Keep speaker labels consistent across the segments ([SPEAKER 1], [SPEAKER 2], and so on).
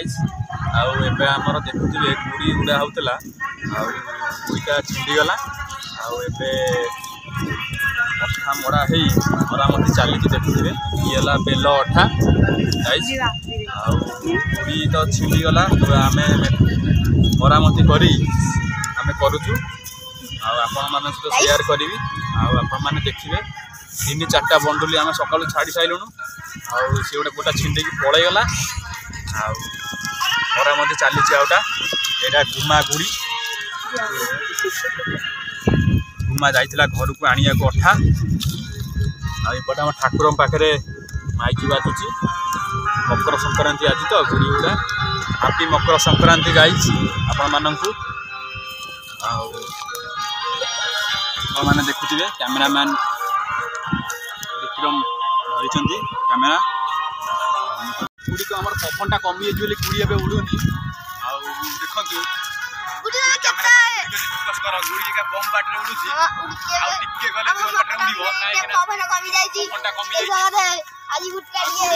[SPEAKER 1] Guys आउ एबे हमर देखुथिबे गुड़ी गुड़ा होतला आउ गुड़ीटा छिंडी गला आउ एबे अठा मड़ा हेई मरामती चली देखुथिबे ये हला बेल अठा गाइस आउ गुड़ी तो छिंडी गला आमे मरामती करी आमे करूछु आउ आपण माने सहित शेयर करिवि आउ आपण माने देखिबे 3-4टा बंडुली आमे सकाळु छाडी साइलुनु आउ से गोटा छिंडी की पळै गला आउ मरामती चली आउटा एटा गुमा गुड़ी गुमा जाइथिला घर को आनिया को अठा आ एपटे हम ठाकुर पाखे माइकी बाजुची मकर संक्रांति आज तो गुड़ी गुड़ा हैप्पी मकर संक्रांति गाइस आपण माननकु मैंने देखुथिबे कैमरामैन विक्रम धरिचंदी कैमेरा गुड़ी को हमर पफनटा कमी जे गुड़ी एबे उडुनी आ देखंतु फोकस कर गुड़ी का बम बाटरे उडुची आ टिके गले बम बाटरे उडिबो काहे कि पफन कमी जाईची पफनटा कमी जाईची आजी गुटका दिया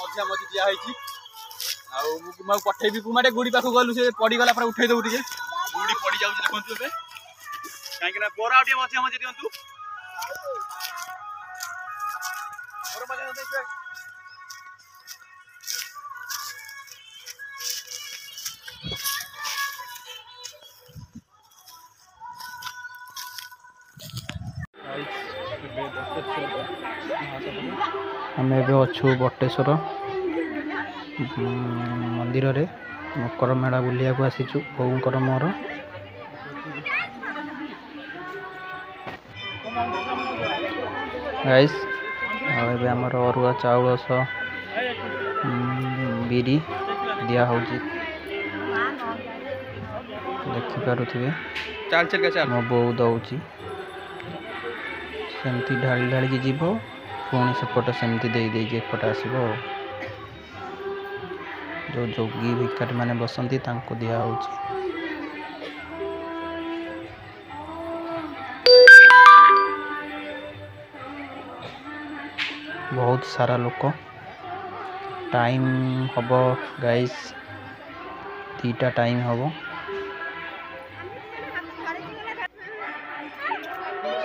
[SPEAKER 1] मध्य मध्य दिया हैची आ मु पठेबी कुमाटे गुड़ी पाखु गलु से पड़ी गला पर उठै दउ टिके गुड़ी पड़ी जाउची देखंतु एबे काहे कि बोरा उठे मध्य मध्य दियंतु बोरा मध्य देखबे आम अच्छु बटेश्वर मंदिर रे मकर मेला बुलिया को आसीचु बोउंकर मोर गाइस आबे हमर अरुआ चाउल स बिरी दिया होची देखि पारुथिबे चल चल चल मो बो दउची सेमती ढाली ढाली की जीव पुणी सेपटे सेमती दे दे एपटे आसब जो जोगी भिखारी माने बसंती तांको दिया होची बहुत सारा लोक टाइम हब गाइस 2टा टाइम हब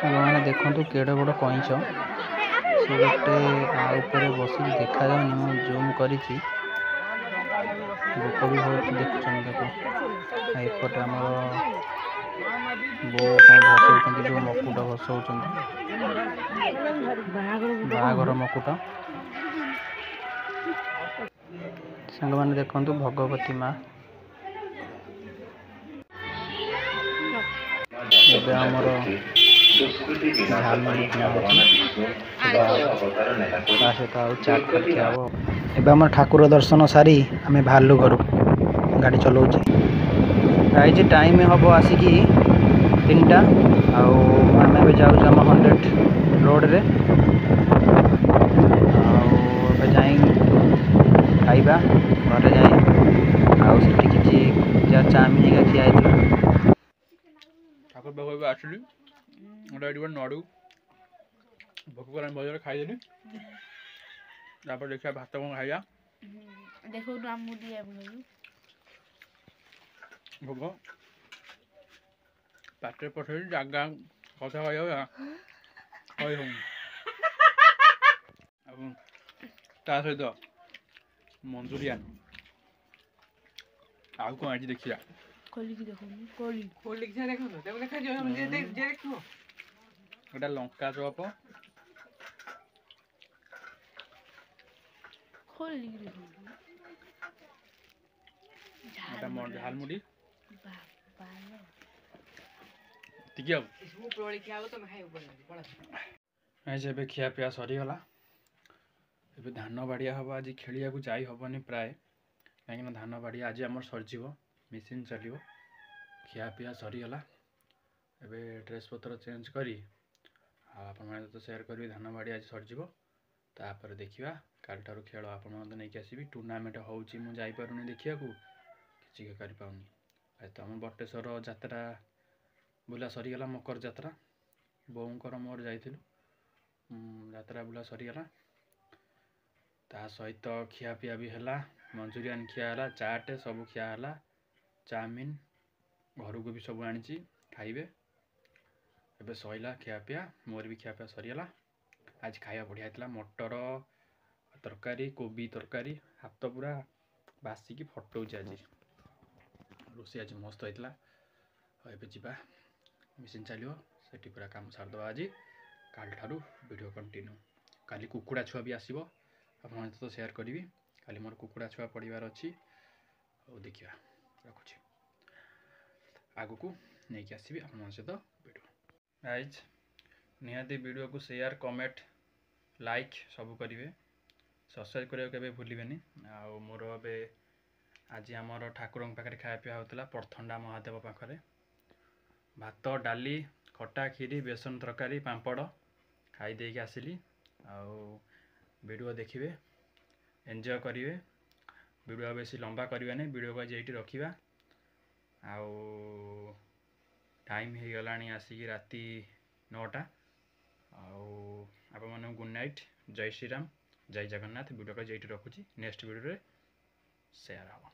[SPEAKER 1] मैंने देखो केड़े बड़ कईच से गोटे आउपर बस देखा जाऊनी मु जूम करी लोक भी बहुत देखुं देखो एपटे आम बो भसौं जो मकुट भसौं बाहागर मकुट सांग मैंने देखु भगवती माँ एबे आमर एवं ठाकुर दर्शन सारी आम बाहर घर गाड़ी चलाऊ गाई टाइम हम आसिकी 3टा आम जाऊँ आम 100 रोड रे जाई खाइबा घर जाए आठी किसी जहाँ चाउमिन खिया ठाकुर बाबू आसली गोटे नड़ू भोक कर बजार खाईदेली देखा भात कौन खाइया देखो भोग पाटे पठे जगह कथा कही सहित मंचूरियन आउ कौन आज देखिया गोटा लंका चप झालमुड़ी खिया पिया सरीगला ए धान बाड़िया हम आज खेलिया जाई हेनी प्राय कहीं धान बाड़िया आज आम सरजीव मेसीन चलो खिया पिया सरीगला एबे ड्रेस पत्र चेंज करी आपण तो शेयर करी धान बाड़ी आज सरजीव तापर देखिया काल ठार खेल आपण नहीं आसबि टूर्णामेंट होची मु जाई पारुनी देखिया को किसी कर पाउनी आज तो आम बटेश्वर यात्रा बुला सरीगला मकर यात्रा बोउंकर मोर जाइथिलु यात्रा बुला सरीगला
[SPEAKER 2] ता सहित खियापिया भी है, मंचूरियन खिया है, चाट सब खिया है, चाउमिन घर को भी सब आनी खाइबे। एबे सैला खियापिया, मोर भी खियापिया सरीगला। आज खाया बढ़िया था, मटर तरकारी कोबी तरकारी हाथ पूरा बासिकी फटौच। आज रोषे आज मस्त होता। एबे जीवा मिशन चलो सेठी पूरा काम सारदे। आज काल ठारू वीडियो कंटिन्यू। काली कुकुड़ा छुआ भी आसो आपन तो शेयर करी। काली मोर कुकुड़ा छुआ पड़वार अच्छी देखिए रखुची आगु को नहीं आसबि आप सहित वीडियो। गाइज निहाती वीडियो को शेयर कमेंट लाइक सब करेंगे। सब्सक्राइब करने के भूलें। आउ मोर ए आज आमर ठाकुर पाखे खायापिया होता परथंडा महादेव पाखे भात डाली खटा खीरी बेसन तरकारी पांपड़ खाई देके आसिली। वीडियो देखिए एंजॉय करेंगे। वीडियो बेसी लंबा करवा नहीं, वीडियो को ये रखा। आउ टाइम हो गला आसिक राति 9टा। आप गुड नाइट, जय श्री राम, जय जगन्नाथ। वीडियो को ये रखुची, नेक्स्ट वीडियो शेयर हम।